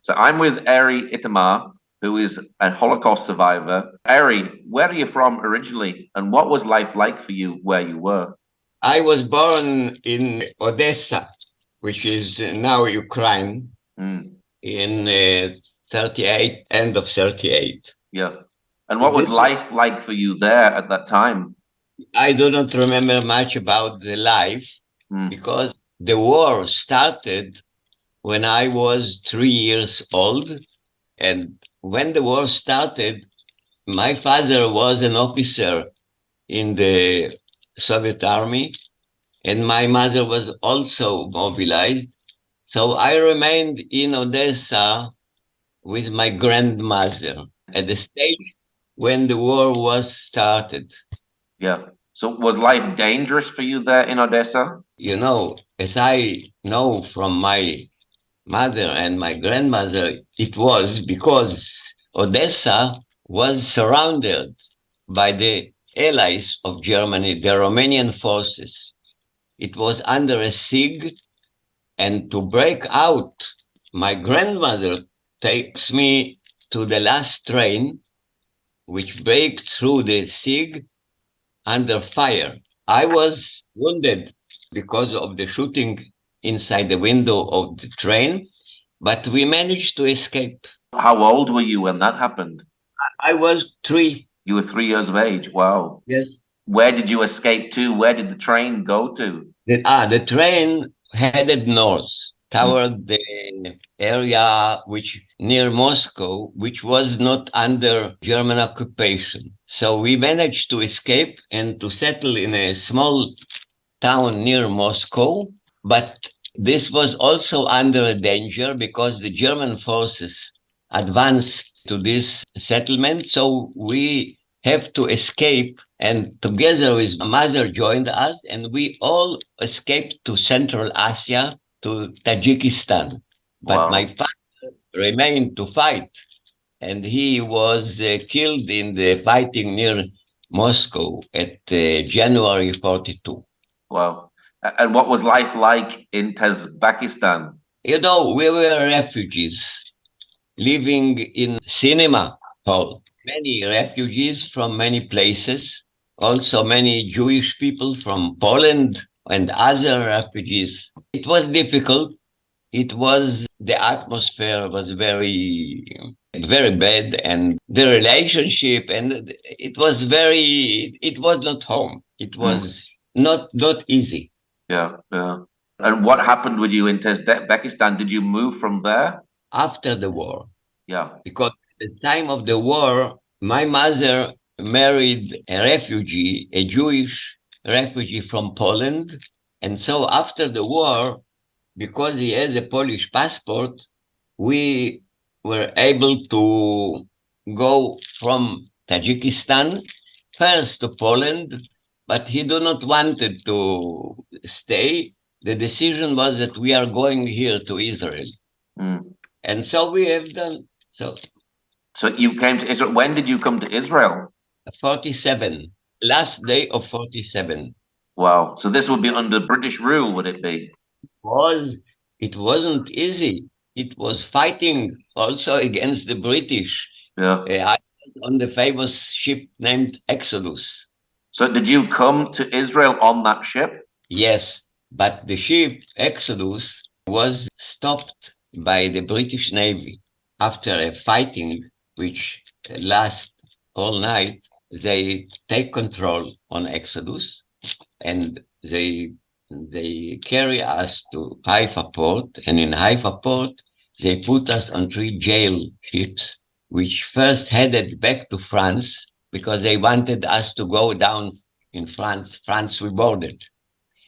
So I'm with Arye Itamar, who is a Holocaust survivor. Arye, where are you from originally, and what was life like for you where you were? I was born in Odessa, which is now Ukraine, Mm, in 38, end of 38. yeah. And what was This, life like for you there at that time? I do not remember much about the life Mm, because the war started when I was 3 years old. And when the war started, my father was an officer in the Soviet army, and my mother was also mobilized. So I remained in Odessa with my grandmother at the stage when the war was started. yeah. So was life dangerous for you there in Odessa? You know, as I know from my mother and my grandmother, it was because Odessa was surrounded by the allies of Germany, the Romanian forces. It was under a siege, and to break out, my grandmother takes me to the last train, which breaks through the siege under fire. I was wounded because of the shooting inside the window of the train, but we managed to escape. How old were you when that happened? I was three. You were 3 years of age. Wow. Yes. Where did you escape to? Where did the train go to? The train headed north Mm, toward the area which near Moscow, which was not under German occupation. So we managed to escape and to settle in a small town near Moscow. But this was also under a danger because the German forces advanced to this settlement. So we have to escape. And together with my mother joined us, and we all escaped to Central Asia, to Tajikistan. But my wow. father remained to fight, and he was killed in the fighting near Moscow at January 42. Wow. And what was life like in Tajikistan? You know, we were refugees living in cinema hall. Many refugees from many places, also many Jewish people from Poland and other refugees. It was difficult. It was the atmosphere was very bad, and the relationship, and it was not home. It Mm, was not easy. yeah, yeah. And what happened with you in Tajikistan? Did you move from there? After the war, Yeah. because at the time of the war, my mother married a refugee, a Jewish refugee from Poland. And so after the war, because he has a Polish passport, we were able to go from Tajikistan first to Poland, but he do not wanted to stay. The decision was that we are going here to Israel. Mm. And so we have done so. So you came to Israel. When did you come to Israel? 47, last day of 47 Wow. So this would be under British rule, would it be? was, it wasn't easy. It was fighting also against the British. Yeah. I was on the famous ship named Exodus. So did you come to Israel on that ship? Yes, but the ship Exodus was stopped by the British Navy after a fighting which last all night. They take control on Exodus, and they carry us to Haifa port, and in Haifa port they put us on three jail ships, which first headed back to France because they wanted us to go down in France. France we boarded,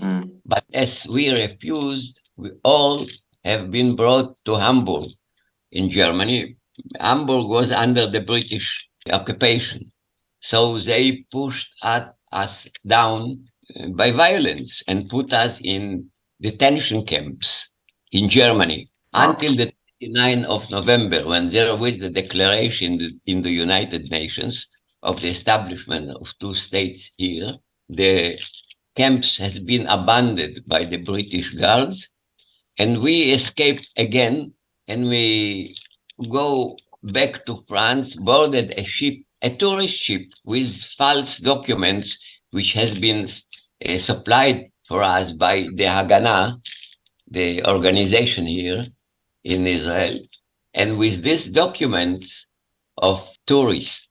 Mm. but as we refused, we all have been brought to Hamburg in Germany. Hamburg was under the British occupation. So they pushed us down by violence and put us in detention camps in Germany Wow. until the 29th of November, when there was the declaration in the United Nations of the establishment of two states here. The camps has been abandoned by the British guards, and we escaped again, and we go back to France, boarded a ship, a tourist ship with false documents, which has been supplied for us by the Haganah, the organization here in Israel. And with these documents of tourists,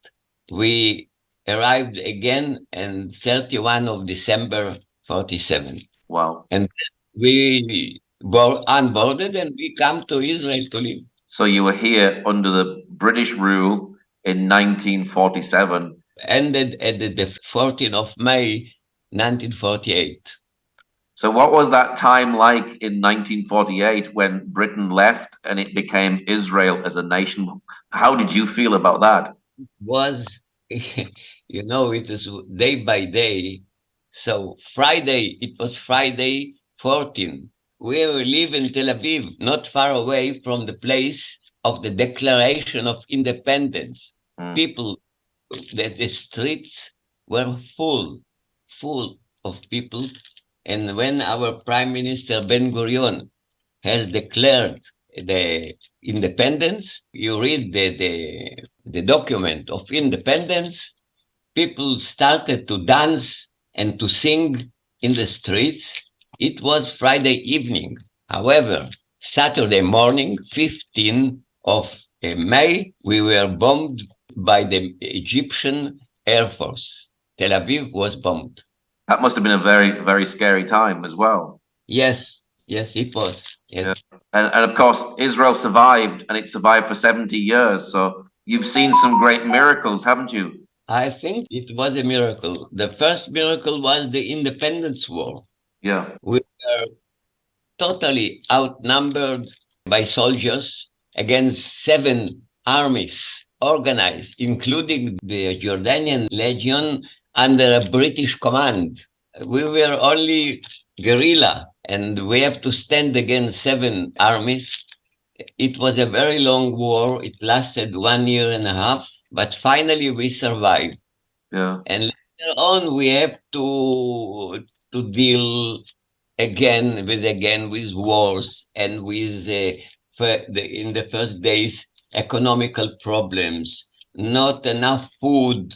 we arrived again on 31 of December 47. Wow. And we unboarded and we come to Israel to live. So you were here under the British rule in 1947. Ended at the 14th of May, 1948. So what was that time like in 1948 when Britain left and it became Israel as a nation? How did you feel about that? Was, it is day by day. So Friday, it was Friday 14. We live in Tel Aviv, not far away from the place of the Declaration of Independence. Mm. People, the streets were full of people. And when our Prime Minister Ben Gurion has declared the independence, you read the document of independence, people started to dance and to sing in the streets. It was Friday evening. However, Saturday morning, 15th of May, we were bombed by the Egyptian Air Force. Tel Aviv was bombed. That must have been a very, very scary time as well. Yes, yes, it was. Yes. Yeah. And of course, Israel survived and it survived for 70 years. So you've seen some great miracles, haven't you? I think it was a miracle. The first miracle was the independence war. Yeah. We were totally outnumbered by soldiers against 7 armies organized, including the Jordanian Legion under a British command. We were only guerrilla, and we have to stand against 7 armies. It was a very long war. It lasted 1 year and a half, but finally we survived. Yeah. And later on, we have to deal again with wars and with in the first days economical problems, not enough food,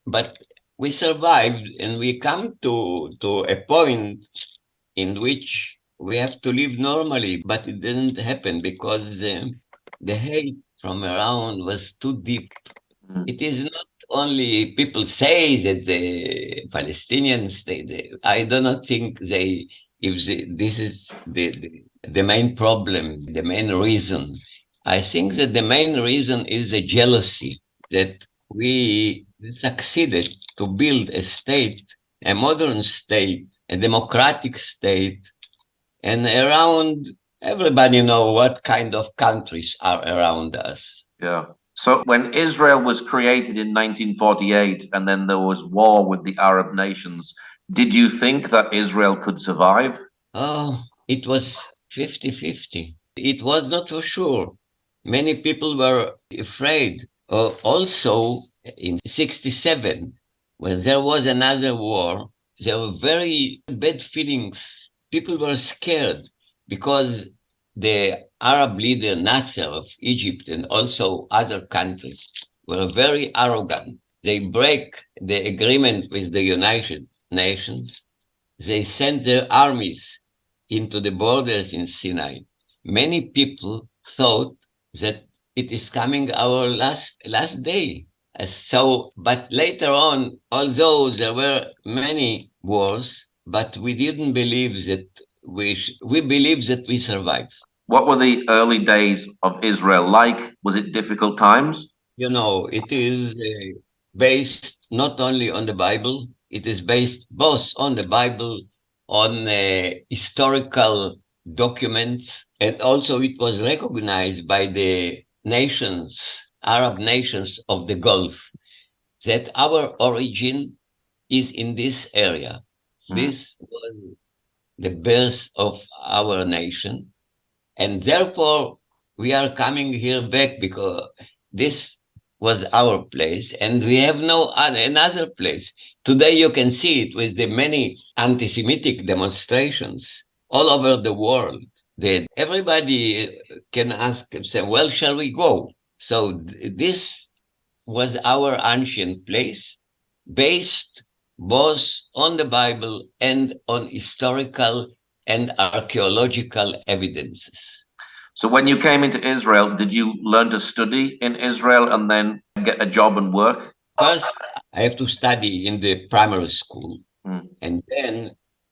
but we survived and we come to a point in which we have to live normally, but it didn't happen because the hate from around was too deep. Mm. It is not only people say that the Palestinians, I do not think this is the main problem, the main reason. I think that the main reason is the jealousy that we succeeded to build a state, a modern state, a democratic state, and around everybody know what kind of countries are around us. Yeah. So when Israel was created in 1948 and then there was war with the Arab nations, did you think that Israel could survive? Oh, it was 50-50. It was not for sure. Many people were afraid. Also, in 67, when there was another war, there were very bad feelings. People were scared because the Arab leader Nasser of Egypt and also other countries were very arrogant. They break the agreement with the United Nations. They sent their armies into the borders in Sinai. Many people thought that it is coming our last day. But later on, although there were many wars, but we didn't believe that we believe that we survived. What were the early days of Israel like? Was it difficult times? It is based not only on the Bible, it is based both on the Bible, on historical documents, and also it was recognized by the nations, Arab nations of the Gulf, that our origin is in this area. Mm. This was the birth of our nation. And therefore, we are coming here back because this was our place and we have no another place. Today, you can see it with the many anti Semitic demonstrations all over the world. that everybody can ask themselves, well, shall we go? So this was our ancient place, based both on the Bible and on historical and archaeological evidences. So when you came into Israel, did you learn to study in Israel and then get a job and work? First, I have to study in the primary school. Mm. And then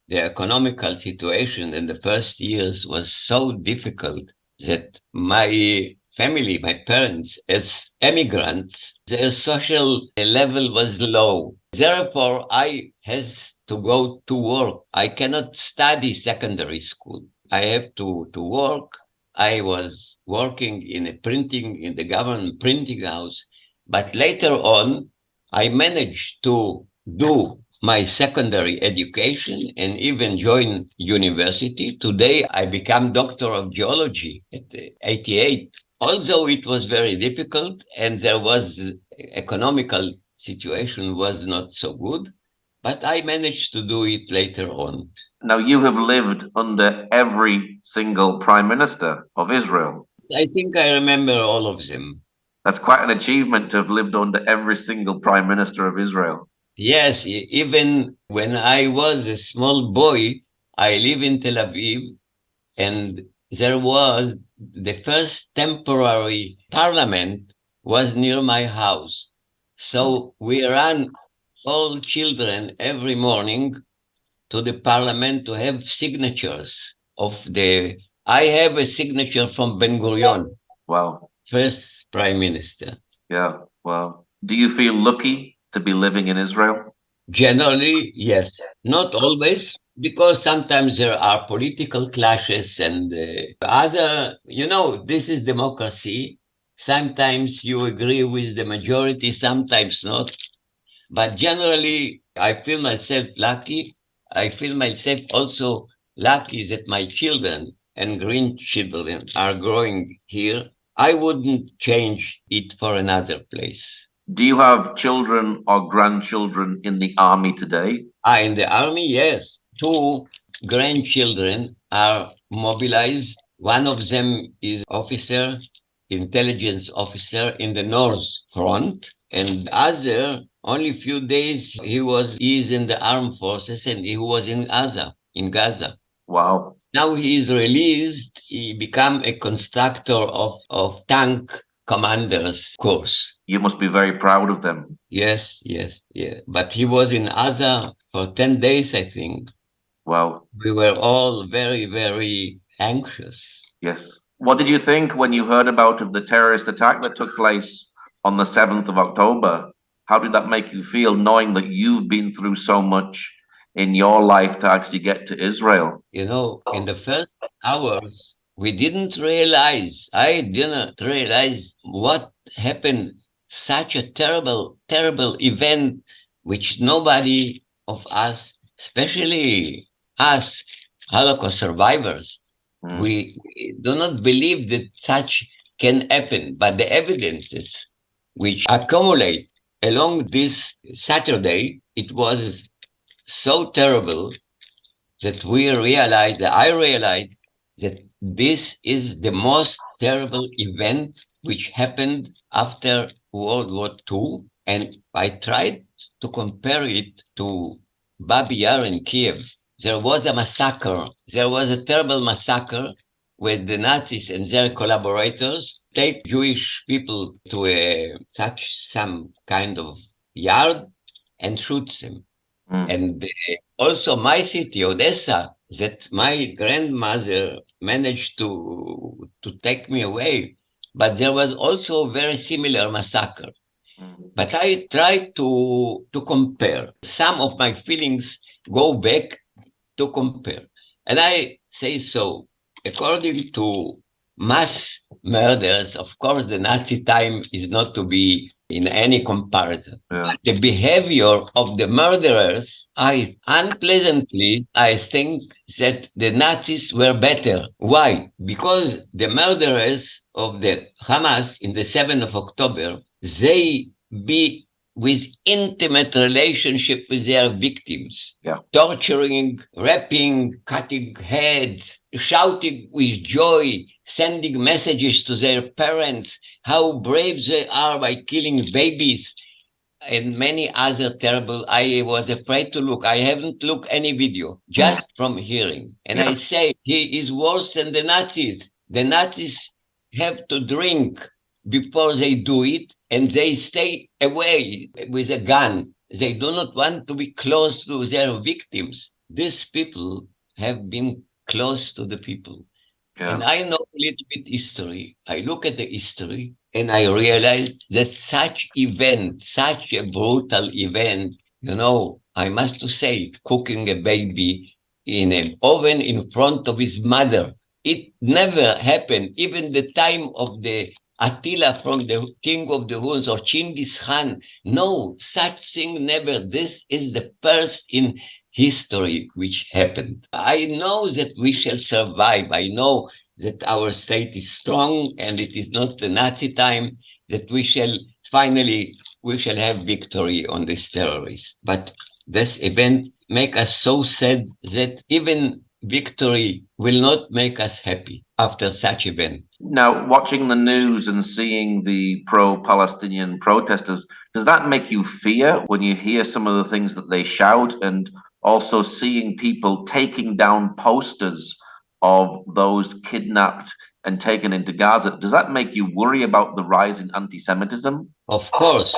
the economical situation in the first years was so difficult that my family, my parents, as immigrants, their social level was low. Therefore, I has to go to work. I cannot study secondary school. I have to work. I was working in the government printing house, but later on, I managed to do my secondary education and even join university. Today, I become doctor of geology at 88. Although it was very difficult and there was economical situation was not so good, but I managed to do it later on. Now, you have lived under every single prime minister of Israel. I think I remember all of them. That's quite an achievement to have lived under every single prime minister of Israel. Yes, even when I was a small boy, I live in Tel Aviv, and there was the first temporary parliament was near my house. So we ran all children every morning to the parliament to have signatures of the. I have a signature from Ben Gurion, Wow. first prime minister. Yeah. Wow. Do you feel lucky to be living in Israel? Generally, yes. Not always, because sometimes there are political clashes and this is democracy. Sometimes you agree with the majority, sometimes not. But generally, I feel myself lucky. I feel myself also lucky that my children and grandchildren are growing here. I wouldn't change it for another place. Do you have children or grandchildren in the army today? In the army, yes. Two grandchildren are mobilized. One of them is officer, intelligence officer in the North Front, and the other, only few days he is in the armed forces and he was in Gaza. Wow. Now he is released. He become a constructor of tank commanders course. You must be very proud of them. Yes, yes, yeah. But he was in Gaza for 10 days, I think. Wow. We were all very, very anxious. Yes. What did you think when you heard about of the terrorist attack that took place on the 7th of October? How did that make you feel knowing that you've been through so much in your life to actually get to Israel? You know, in the first hours, I didn't realize what happened. Such a terrible, terrible event, which nobody of us, especially us Holocaust survivors, Mm. we do not believe that such can happen. But the evidences which accumulate along this Saturday, it was so terrible that I realized that this is the most terrible event which happened after World War II. And I tried to compare it to Babi Yar in Kiev. There was a massacre. There was a terrible massacre with the Nazis and their collaborators take Jewish people to some kind of yard and shoot them. Mm. And also my city, Odessa, that my grandmother managed to take me away. But there was also a very similar massacre. Mm. But I tried to compare. Some of my feelings go back to compare. And I say so. According to mass murders, of course, the Nazi time is not to be in any comparison. Yeah. The behavior of the murderers, I think that the Nazis were better. Why? Because the murderers of the Hamas in the 7th of October, they be with intimate relationship with their victims, Yeah. torturing, raping, cutting heads, shouting with joy, sending messages to their parents, how brave they are by killing babies, and many other terrible. I was afraid to look. I haven't looked any video, Mm. just from hearing. And I Yeah. say he is worse than the Nazis. The Nazis have to drink before they do it, and they stay away with a gun. They do not want to be close to their victims. These people have been close to the people. And Yeah. I know a little bit history. I look at the history and I realize that such event, such a brutal event, I must to say, cooking a baby in an oven in front of his mother, it never happened. Even the time of the Attila from the king of the Huns or Chinggis Khan, no, such thing never. This is the first in history which happened. I know that we shall survive. I know that our state is strong and it is not the Nazi time, that we shall have victory on this terrorist. But this event make us so sad that even victory will not make us happy after such event. Now, watching the news and seeing the pro-Palestinian protesters, does that make you fear when you hear some of the things that they shout, and also seeing people taking down posters of those kidnapped and taken into Gaza? Does that make you worry about the rise in anti-Semitism? Of course,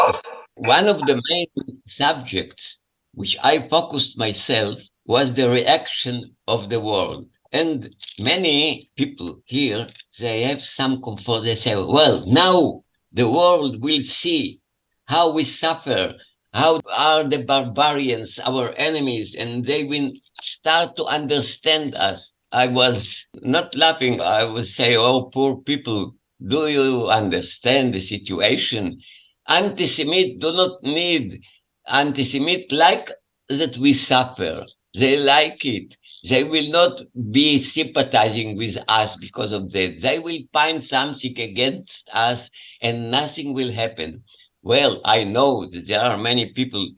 one of the main subjects which I focused myself was the reaction of the world. And many people here, they have some comfort. They say, well, now the world will see how we suffer, how are the barbarians our enemies, and they will start to understand us. I was not laughing. I would say, oh, poor people, do you understand the situation? Anti-Semit do not need anti-Semit like that we suffer. They like it. They will not be sympathizing with us because of that. They will find something against us and nothing will happen. Well, I know that there are many people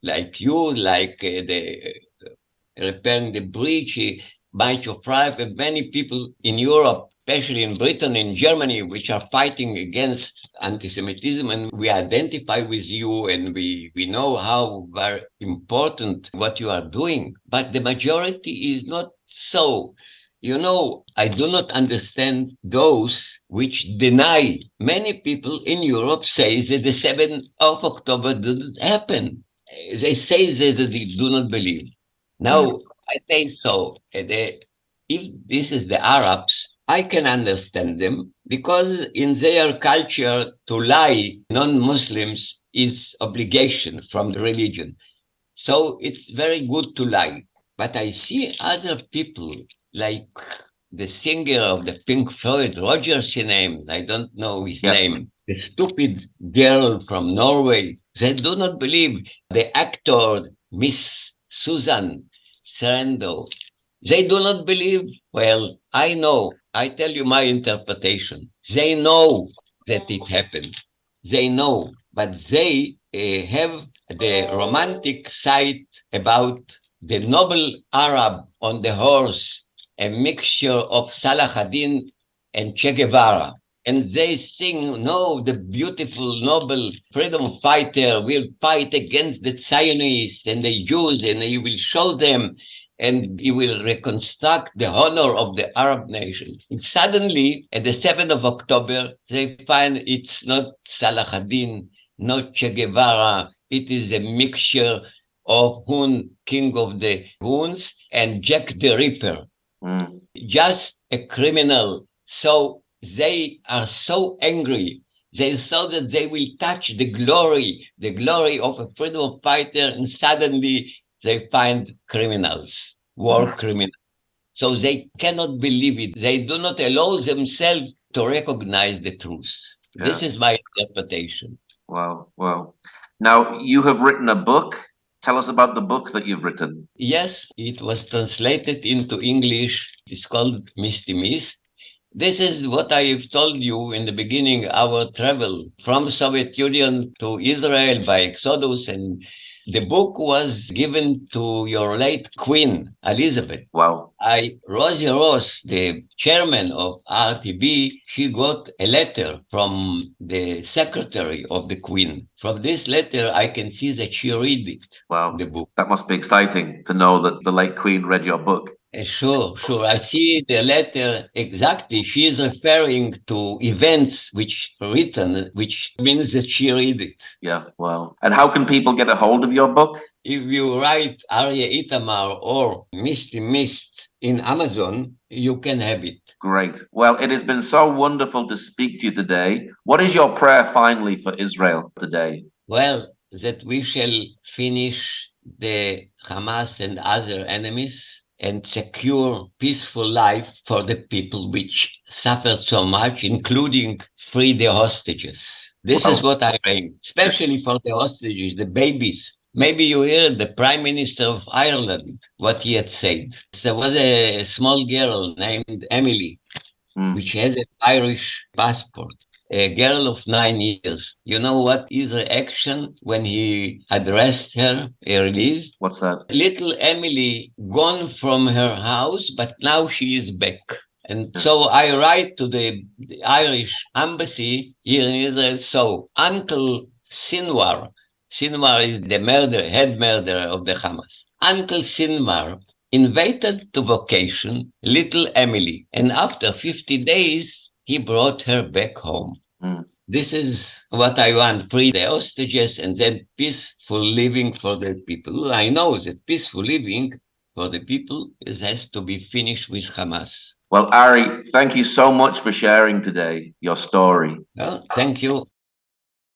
like you, like the repairing the bridge, bunch of private, many people in Europe, especially in Britain and Germany, which are fighting against anti-Semitism, and we identify with you, and we know how very important what you are doing. But the majority is not so. I do not understand those which deny. Many people in Europe say that the 7th of October didn't happen. They say that they do not believe. Mm. Now, I say so. If this is the Arabs, I can understand them because in their culture, to lie non-Muslims is obligation from the religion. So it's very good to lie. But I see other people like the singer of the Pink Floyd, Roger's name, I don't know his Yeah. name, the stupid girl from Norway. They do not believe the actor, Miss Susan Sarandon. They do not believe. Well, I know. I tell you my interpretation. They know that it happened. They know, but they have the romantic side about the noble Arab on the horse, a mixture of Salah ad-Din and Che Guevara. And they sing, no, the beautiful, noble freedom fighter will fight against the Zionists and the Jews, and he will show them, and he will reconstruct the honor of the Arab nation. And suddenly, at the 7th of October, they find it's not Salah ad-Din, not Che Guevara, it is a mixture of Hun, king of the Huns, and Jack the Ripper, Mm. just a criminal. So they are so angry. They thought that they will touch the glory of a freedom fighter, and suddenly they find criminals, war criminals. So they cannot believe it. They do not allow themselves to recognize the truth. Yeah. This is my interpretation. Wow. Wow. Now, you have written a book. Tell us about the book that you've written. Yes, it was translated into English. It's called Misty Mist. This is what I've told you in the beginning, our travel from Soviet Union to Israel by Exodus and The book was given to your late Queen Elizabeth. Wow. Rosie Ross, the chairman of RTB, she got a letter from the secretary of the Queen. From this letter, I can see that she read it, Wow. the book. That must be exciting to know that the late Queen read your book. Sure, sure. I see the letter exactly. She is referring to events which written, which means that she read it. Yeah, wow. And how can people get a hold of your book? If you write Arye Itamar or Misty Mist in Amazon, you can have it. Great. Well, it has been so wonderful to speak to you today. What is your prayer finally for Israel today? Well, that we shall finish the Hamas and other enemies and secure peaceful life for the people which suffered so much, including free the hostages. This is Well, what I aim, especially for the hostages, the babies. Maybe you heard the Prime Minister of Ireland, what he had said. There was a small girl named Emily, mm, which has an Irish passport, a girl of 9 years. You know what his reaction when he addressed her, he released? what's that? Little Emily gone from her house, but now she is back. And Yeah. so I write to the Irish embassy here in Israel. So Uncle Sinwar is the head murderer of the Hamas. Uncle Sinwar invited to vacation little Emily, and after 50 days, he brought her back home. Mm. This is what I want, free the hostages and then peaceful living for the people. I know that peaceful living for the people has to be finished with Hamas. Well, Ari, thank you so much for sharing today your story. Well, thank you.